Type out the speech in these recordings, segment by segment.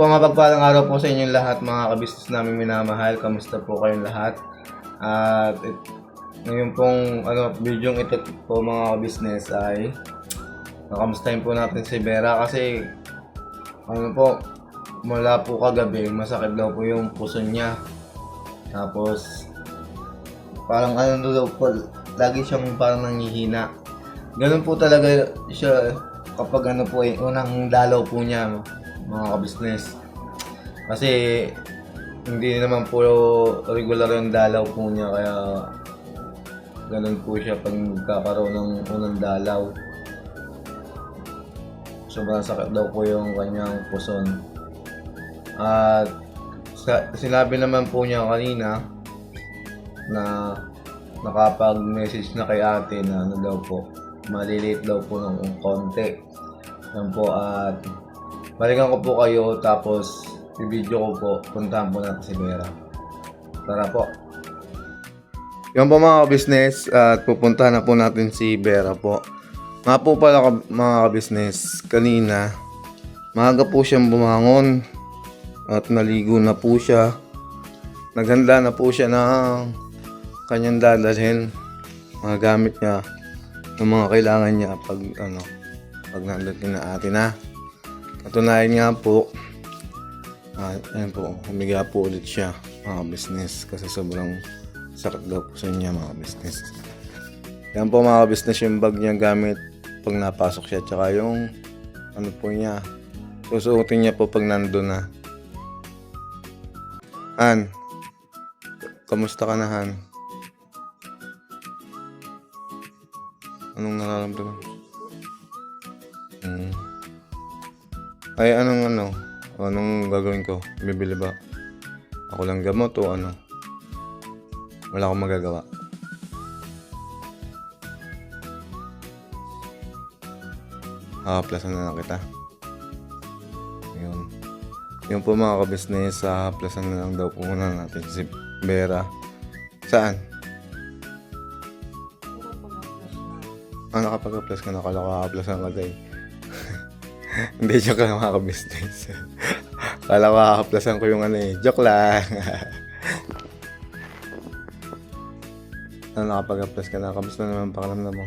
po, mapagpalang araw po sa inyong lahat mga kabisnes namin minamahal. Kamusta po kayong lahat? At ngayon pong video ito po mga kabisnes ay nakamustahin po natin si Vera kasi mula po kagabi masakit daw po yung puso niya. Tapos parang daw po, lagi siyang parang nanghihina. Ganun po talaga siya kapag unang dalaw po niya mga kabisnes. Kasi hindi naman po regular yung dalaw po niya, kaya ganun po siya pag nagkakaroon ng unang dalaw. Sobrang sakit daw po yung kanyang puson. At sinabi naman po niya kanina na nakapag-message na kay ate na daw po, malilate daw po ng konti. Yan po, at balikan ko po kayo tapos i-video ko po, puntahan po natin si Vera. Tara po. Yan po mga kabisnes, at pupuntahan na po natin si Vera po. Nga po pala mga kabisnes, kanina maaga po siyang bumangon at naligo na po siya. Naghanda na po siya ng kanyang dadalhin, mga gamit niya, ng mga kailangan niya pag nandun na ate na. Katunayan nga po, ayan po, humiga po ulit siya mga business kasi sobrang sakit daw po sa niya mga business. Yan po mga business yung bag niya gamit pag napasok siya, tsaka yung po niya, susuotin niya po pag nandun na. Han, kamusta ka na Han? Anong nararamdaman? Ay, anong gagawin ko? Bibili ba ako lang gamot o ano? Wala akong magagawa. Plasan na lang kita. Yun po mga kabisnes, plasan na lang daw po muna natin si Vera. Saan? Nakapag-plus ka na, kala ko kakaplasan ka day. Hindi, joke lang mga ka-business. Kala ko kakaplasan ko yung joke lang. Nakapag-plus ka na, kamusta naman pakalamnan mo?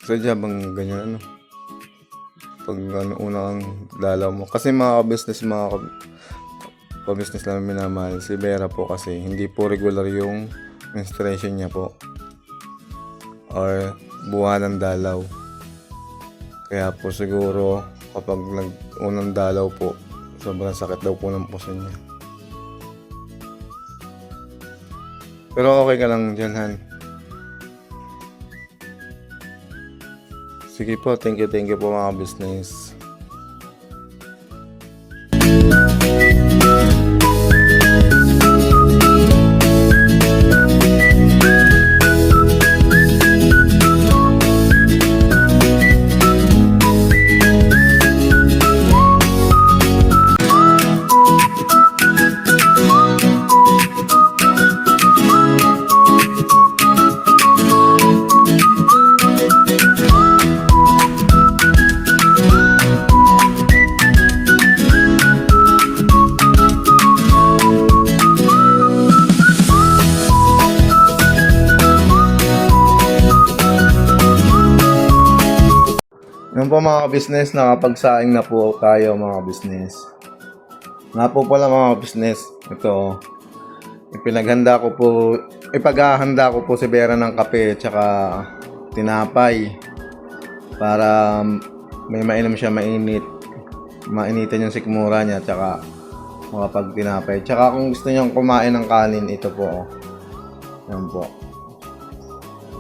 Sadya bang ganyan pag unang dalaw mo? Kasi mga ka-business, pa-business namin minamahal, si Vera po kasi hindi po regular yung menstruation niya po or buwan ng dalaw. Kaya po siguro kapag unang dalaw po, sobrang sakit daw po ng puso niya. Pero okay ka lang dyan, Han. Sige po, thank you po mga business. Yung po mga business, nakapagsaing na po tayo mga business. Nga po pala mga business, ito, ipaghahanda ko po si Vera ng kape tsaka tinapay para may mainom siya mainitan yung sikmura niya tsaka makapag tinapay. Tsaka kung gusto niyang kumain ng kanin, ito po. Yan po.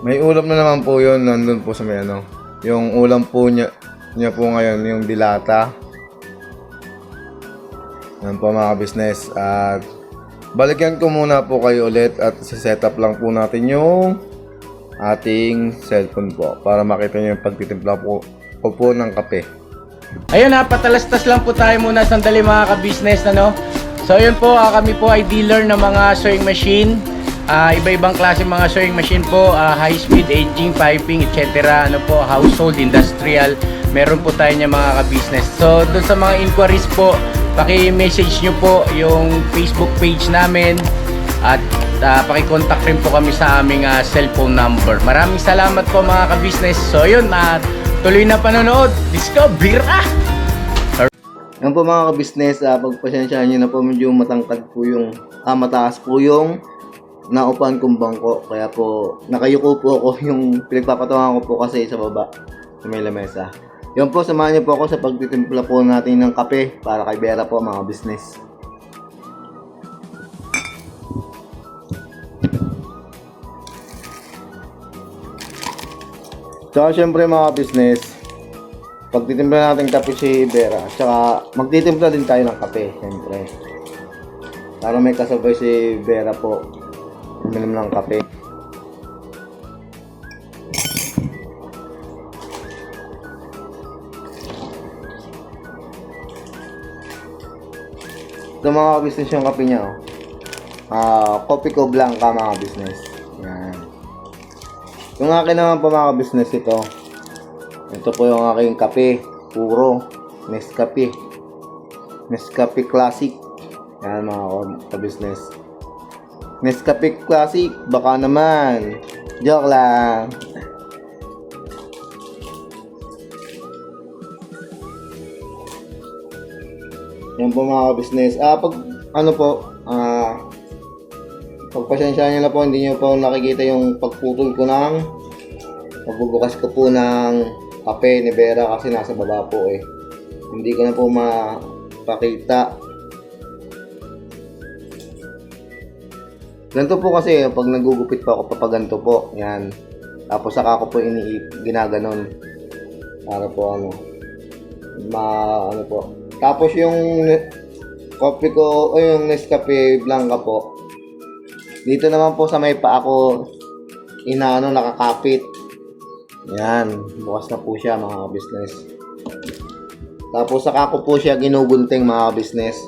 May ulam na naman po yun, nandun po sa may yung ulam po niya po ngayon, yung dilata. Yan po mga business. At balikan ko muna po kayo ulit at set up lang po natin yung ating cellphone po para makita nyo yung pagtitimpla po ng kape. Ayun patalastas lang po tayo muna sandali mga ka-business So yun po, kami po ay dealer ng mga sewing machine. Iba-ibang klase mga sewing machine po, high speed, aging, piping, etc. Ano po, household, industrial. Meron po tayo niya mga ka-business. So, dun sa mga inquiries po, paki-message nyo po yung Facebook page namin at paki-contact rin po kami sa aming cellphone number. Maraming salamat po mga ka-business. So, yun, tuloy na panonood. Discover! Yan po mga ka-business, pagpasensyaan nyo na po, medyo matangkad po yung, mataas po yung naupuan kong bangko. Kaya po, nakayuko po ako yung pinagpapatungan ko po kasi sa baba, sa may lamesa. Yan po, samahan niyo po ako sa pagtitimpla po natin ng kape para kay Vera po mga business. Tsaka syempre mga business, pagtitimpla natin kape si Vera, tsaka magtitimpla din tayo ng kape, syempre. Para may kasabay si Vera po, uminom ng kape. Ito mga business yung kape niya, Kopi ko Blanca mga business. Yan. Yung akin naman po mga business ito po yung aking kape, puro Nescafe Classic. Yan mga ka-business, Nescafe Classic, baka naman, joke lang. Yan po mga ka-business. Pagpasensyaan nyo na po, hindi nyo po nakikita yung pagputol ko ng pagbubukas ko po ng kape ni Vera kasi nasa baba po eh. Hindi ko na po mapakita. Ganito po kasi pag nagugupit po ako, papaganto po. Yan. Tapos saka ko po ginaganon. Para po Tapos yung coffee ko, o yung Nescafe Blanca po, dito naman po sa may pa ako nakakapit. Yan, bukas na po siya mga business. Tapos saka ko po siya ginugunting mga business.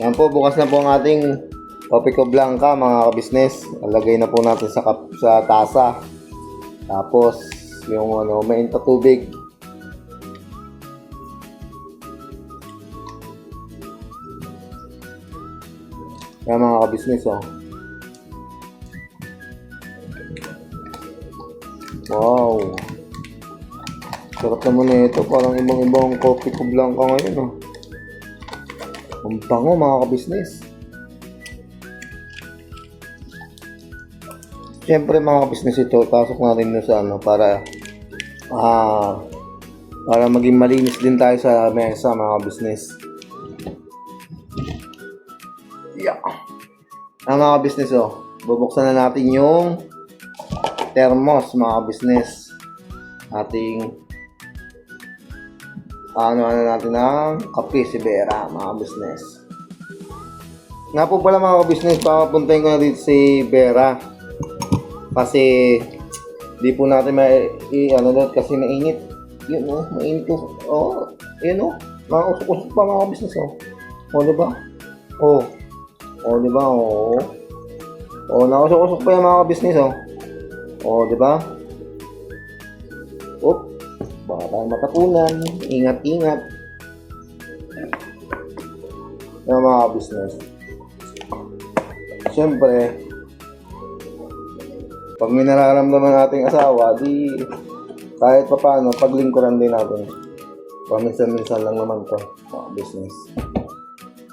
Yan po, bukas na po ang ating Kopi ko Blanca mga business. Alagay na po natin sa tasa. Tapos yung mainit na tubig. Yan mga ka-business Wow. Sarap naman na ito. Parang ibang Kopi ko Blanca ngayon Ang bango mga ka-business. Siyempre mga ka-business ito, pasok natin sa para maging malinis din tayo sa mesa mga ka-business. Yeah. Mga ka-business bubuksan na natin yung thermos mga business. Ating natin ng kape si Vera mga business. Nga po pala mga business, papapuntahin ko na dito si Vera kasi di po natin kasi mainit. Yun mainit po. Yun mga usok-usok pa mga business diba? Diba? Nausok-usok pa yung mga business diba? Baka tayong matapunan. Ingat-ingat. Yung mga business. Siyempre, pag may nararamdaman nating asawa, di kahit pa paano, paglingkuran din natin. Paminsan-minsan lang naman to, mga business.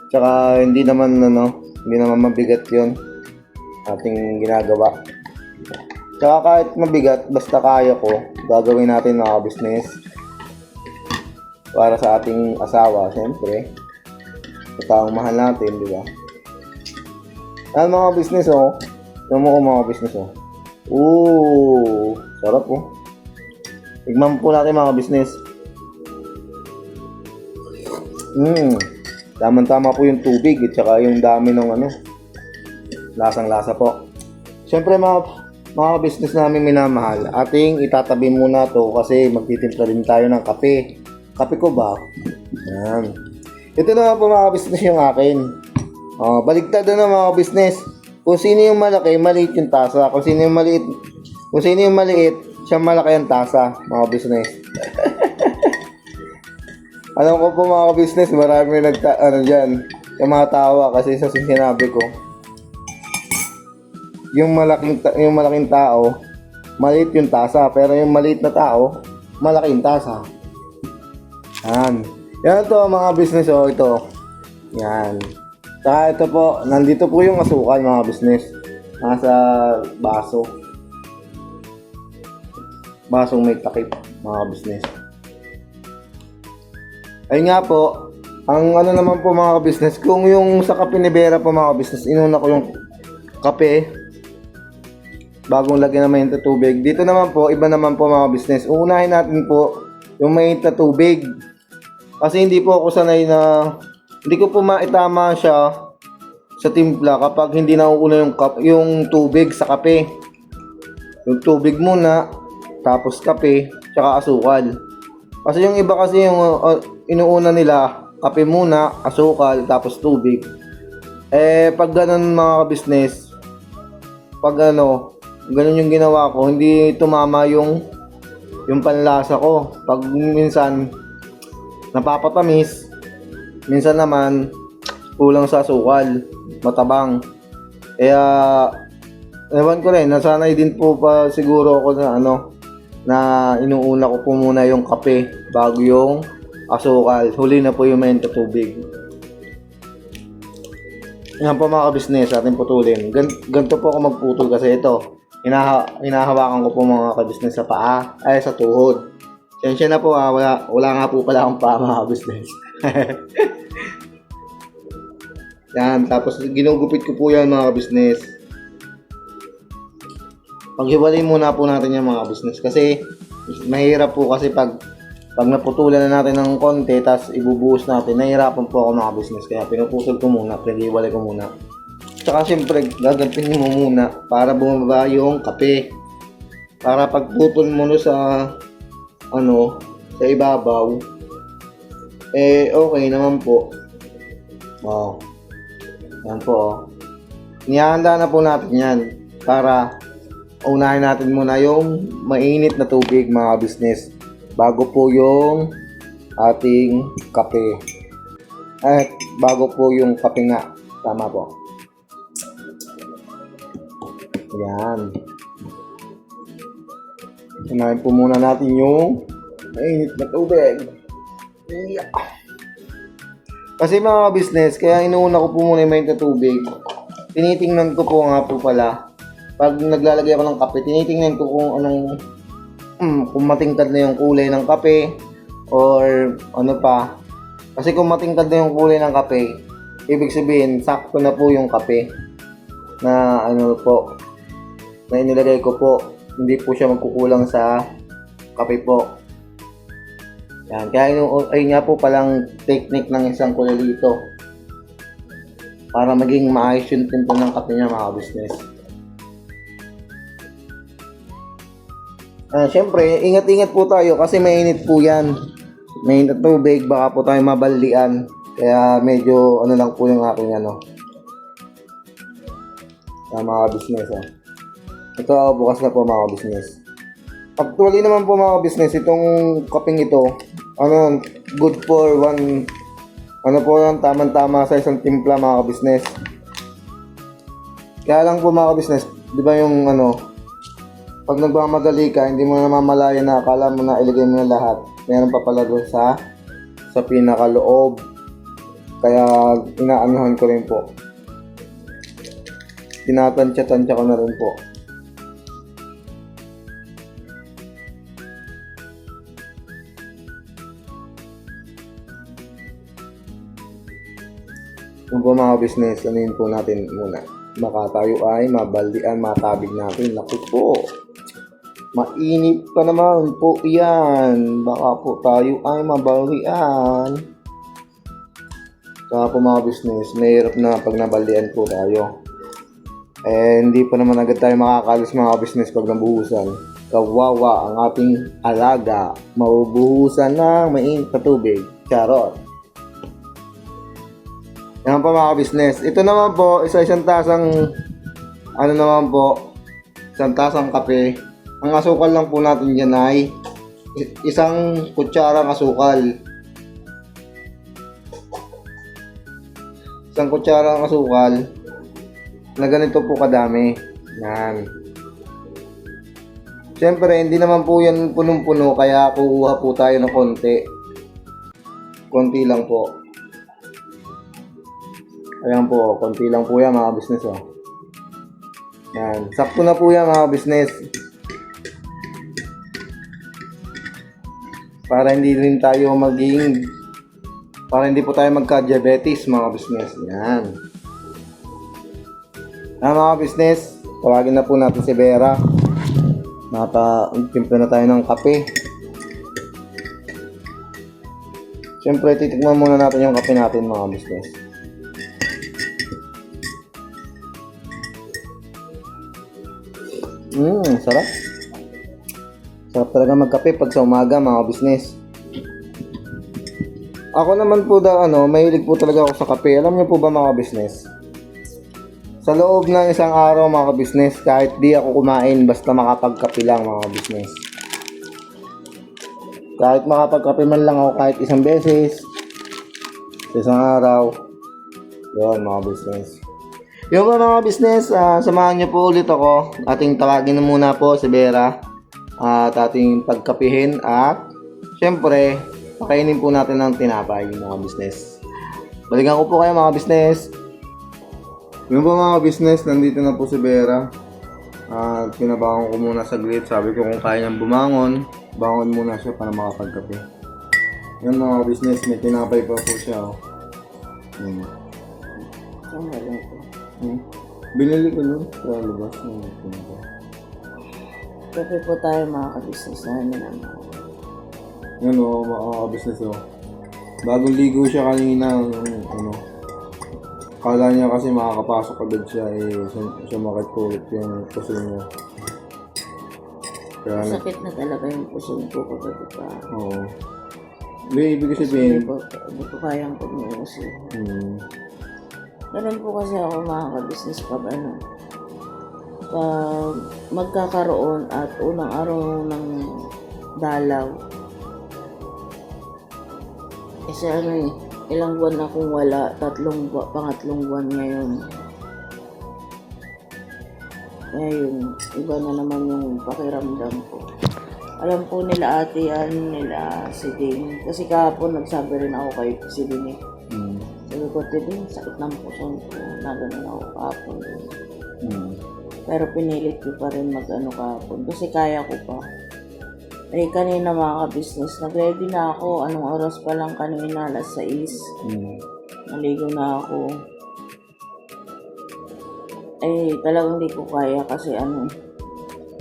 Tsaka hindi naman mabigat yun ating ginagawa. Tsaka kahit mabigat, basta kaya ko, gagawin natin mga business para sa ating asawa, siyempre. Sa taong mahal natin, di ba? Yan mga business yung mga business sarap Tignan po natin mga business. Tama-tama po yung tubig at saka yung dami ng lasang-lasa po. Siyempre mga business namin minamahal, ating itatabi muna to kasi magtitimpla din tayo ng kape. Kape ko ba? Yan. Ito naman po mga business yung akin. Baligtad na mga business. Kung sino yung malaki, maliit yung tasa. Kung sino yung maliit, siya malaki ang tasa, mga business. Alam ko po mga business, marami dyan, yung mga tawa kasi sa sinabi ko. Yung malaking tao, maliit yung tasa, pero yung maliit na tao, malaki yung tasa. Yan. Yan to mga business, oh, ito. Yan. Saka ito po, nandito po yung asukal mga business. Nasa baso. Basong may takip, mga business. Ayun nga po, ang ano naman po mga business, kung yung sa kape ni Vera po mga business, inuna ko yung kape bagong lagyan ng mainit na tubig. Dito naman po, iba naman po mga business. Uunahin natin po yung mainit na tubig. Kasi hindi po ako sanay na, hindi ko po maitama siya sa timpla kapag hindi nauuna yung tubig sa kape. Yung tubig muna, tapos kape, tsaka asukal. Kasi yung iba kasi yung inuuna nila, kape muna, asukal, tapos tubig. Pag ganun mga business, pag ganun yung ginawa ko, hindi tumama yung panlasa ko. Pag minsan, napapatamis, minsan naman, kulang sa asukal, matabang. Kaya, ewan ko rin, nasanay din po pa siguro ako na na inuuna ko po muna yung kape bago yung asukal. Huli na po yung mainit na tubig. Yan po mga kabisnes, ating putulin. Ganito po ako magputol kasi ito. Hinahawakan ko po mga kabisnes sa paa, ay sa tuhod. Sensya na po wala nga po pala akong paa mga kabisnes. Yan, tapos ginugupit ko po yan mga kabisnes. Paghiwalay muna po natin yung mga business kasi mahirap po kasi pag naputulan na natin ng konti tapos ibubuhos natin, nahihirapan po ako mga business kaya pinuputol ko muna, pinaghiwalay ko muna. Tsaka siyempre gagantin mo muna para bumaba yung kape. Para pagputol mo sa sa ibabaw okay naman po. Wow. Yan po. Nihahanda na po natin yan para unahin natin muna yung mainit na tubig mga business bago po yung ating kape. Bago po yung kape nga. Tama po. Yan. Unahin po muna natin yung mainit na tubig. Yeah. Kasi mga business, kaya inuuna ko po muna yung mainit na tubig. Tinitingnan ko po nga po pala pag naglalagay ako ng kape, tinitingnan ko kung kung matingkad na yung kulay ng kape or ano pa. Kasi kung matingkad na yung kulay ng kape, ibig sabihin sakto na po yung kape na na inilagay ko po. Hindi po siya magkukulang sa kape po. Yan, kaya ay nga po palang technique ng isang kulalito para maging maayos yung timpla ng kape niya mga business. Siyempre, ingat-ingat po tayo kasi mainit po yan. Mainit na tubig, baka po tayo mabalian. Kaya medyo lang po yung aking mga business. Ito bukas na po mga business. Actually naman po mga business, itong kaping ito, good for one, po yan, tamang-tama sa isang timpla mga business. Kaya lang po mga business, di ba yung pag nagmamadali ka, hindi mo na mamalaya na akala mo na ilagay mo na lahat. Meron pa pala doon sa pinakaloob. Kaya inaanuhan ko rin po. Tinatansya-tansya ko na rin po. Yung po mga business, anuhin po natin muna. Baka tayo ay mabaldian, matabig natin. Naku po. Mainit pa naman po yan. Baka po tayo ay mabaldian. Kaya po mga business, mahirap na pag nabaldian po tayo. Hindi pa naman agad tayo makakalis mga business pag nabuhusan. Kawawa ang ating alaga. Mabubuhusan ng mainit na tubig. Charot. Yan po mga business. Ito naman po, isang tasang Ano naman po, isang tasang kape. Ang asukal lang po natin dyan ay isang kutsarang asukal. Isang kutsarang asukal na ganito po kadami. Yan. Siyempre, hindi naman po yan punong-puno kaya kukuha po tayo ng konti. Konti lang po. Ayan po, konti lang po yan mga business. Oh. Yan. Sakto na po yan mga business. Para hindi po tayo magka-diabetes mga business. Yan. Mga business, tawagin na po natin si Vera. Timpla na tayo ng kape. Siyempre, titikman muna natin yung kape natin mga business. Sarap. Sarap talaga magkape pag sa umaga mga business. Ako naman po mahilig po talaga ako sa kape. Alam niyo po ba mga business? Sa loob ng isang araw mga business, kahit di ako kumain, basta makapagkape lang mga business. Kahit makapagkape man lang ako kahit isang beses, sa isang araw. Yun mga business. Yung mga business, samahan niyo po ulit ako. Ating tawagin na muna po si Vera. At ating pagkapihin at syempre, pakainin po natin ng tinapay mga business. Balikan ko po kayo mga business. Yung po mga business, nandito na po si Vera. At pinabangon ko muna saglit. Sabi ko kung kaya niyang bumangon, bangon muna siya para makapagkape. Yan mga business, may tinapay pa po siya. Oh. Binili ko nun sa labas. Kape po tayo mga ka-business namin. Yan o, mga business o. Bagong ligo siya kanina. Kala niya kasi makakapasok agad siya sumakit po ulit yung puso niya. Kaya Sakit na talaga yung puso ko kagabi pa. Oo. Hindi, ibig sabihin. Hindi ko kayang pag-iusin. Ganun po kasi ako mga ka-business pag magkakaroon at unang araw ng dalaw. Kasi ilang buwan na akong wala, pangatlong buwan ngayon. Ngayon, iba na naman yung pakiramdam ko. Alam po nila ate yan, nila si Ding. Kasi kahapon nagsabi rin ako kay si Ding. Sabi ko, Ding, sakit ng puso ko. Nagano ako kahapon. Pero pinilit ko pa rin kahapon. Kasi kaya ko pa. Kanina mga ka-business, nag-ready na ako. Anong oras pa lang kanina, alas 6. Naligo na ako. Talagang di ko kaya kasi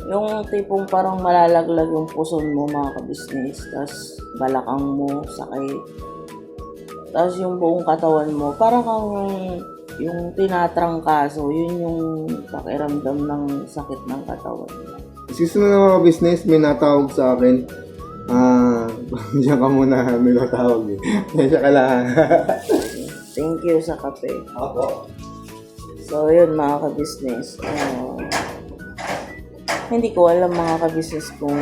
yung tipong parang malalaglag yung puson mo mga ka-business, tas balakang mo, sakit. Tas yung buong katawan mo, parang yung tinatrangkaso, yun yung pakiramdam ng sakit ng katawan. Excuse me mga business, may natawag sa akin. Diyan ka muna, may natawag eh. Diyan ka lang. Thank you sa kape. Ako. So yun mga ka-business. Hindi ko alam mga ka-business kung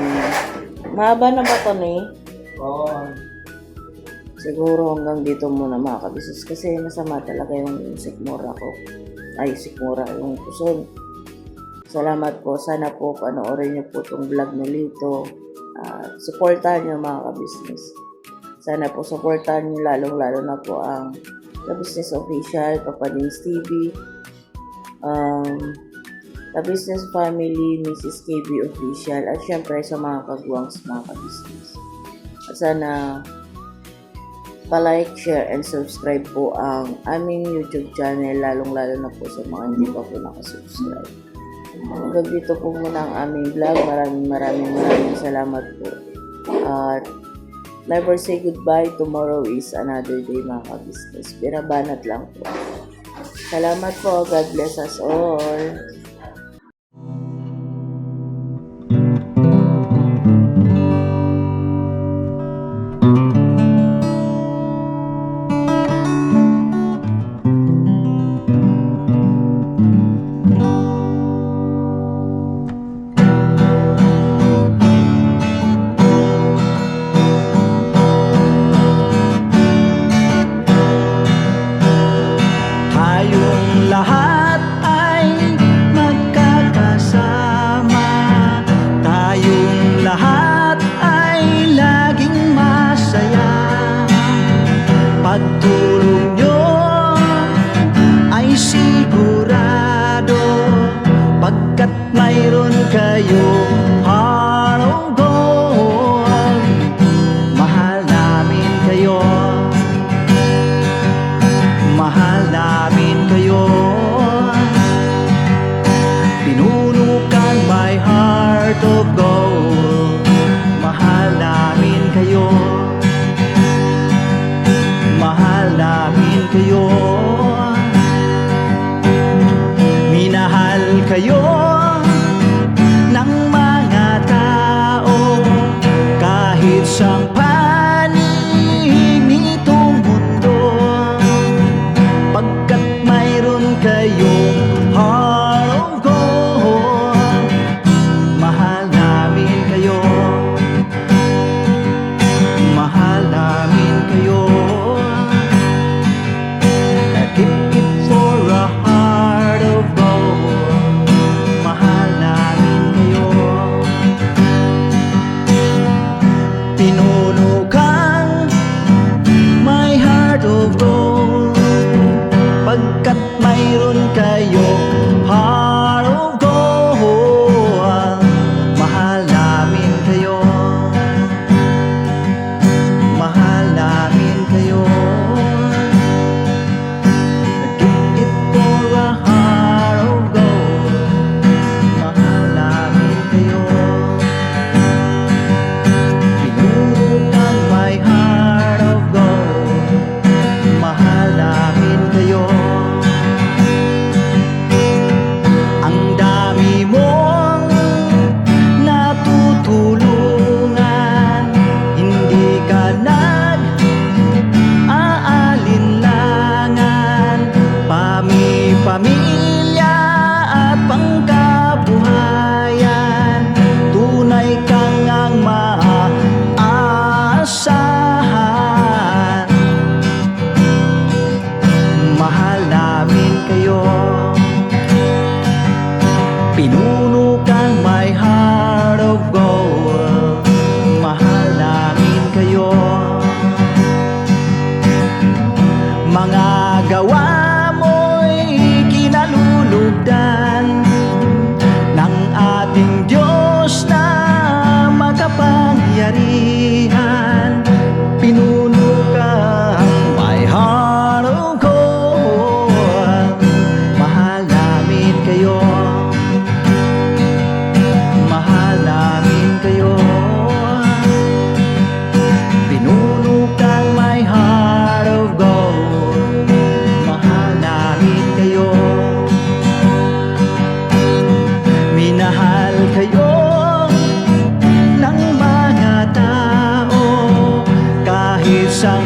mahaba na ba ito Oo. Siguro hanggang dito muna mga ka-business kasi masama talaga yung sikmura ko. Sikmura yung puson. Salamat po. Sana po panoorin niyo po itong vlog na Lito. Supportahan niyo mga ka-business. Sana po supportahan niyo lalong-lalo na po ang ka-business official, Papa Dins TV, ka-business family, Mrs. KB official, at syempre sa mga kagwangs mga ka-business. At sana pa-like, share, and subscribe po ang aming YouTube channel, lalong-lalo na po sa mga hindi pa po nakasubscribe. Hanggang dito po muna ang aming vlog. Maraming salamat po. At never say goodbye. Tomorrow is another day mga ka-business. Binabanat lang po. Salamat po. God bless us all. pagtulong nyo ay sigurado, pagkat mayroon kayo heart of gold. Mahal namin kayo, mahal namin kayo. Pinuno kang my heart of gold. Mahal namin kayo, mahal namin kayo. Minahal kayo ng mga tao kahit sang panig nitong mundo, pagkat mayroon kayong heart of gold. Mahal namin kayo, mahal namin kayo. Keep it for a heart of gold. Mahal namin kayo. Pinuno kang my heart of gold, pagkat mayroon kayo heart of gold. Mahal namin kayo, mahal namin kayo. Keep it for a heart of gold. Mahal namin kayo. Pinuno kang my heart of gold. Mahal namin kayo. Ang dami mong natutulungan, hindi ka nag-aalinlangan. Pamilya at pangkabuhayan, tunay kang ang maaasahan. Mahal namin kayo, pinuno kang my heart of gold. Mahal namin kayo. Mga gawa mo'y kinalulugdan ng ating Diyos na makapangyarihan. Pinuno kang my heart of gold. Mahal namin kayo, mahal namin kayo. Pinuno kang my heart of gold. Mahal namin kayo. Minahal kayo ng mga tao kahit sang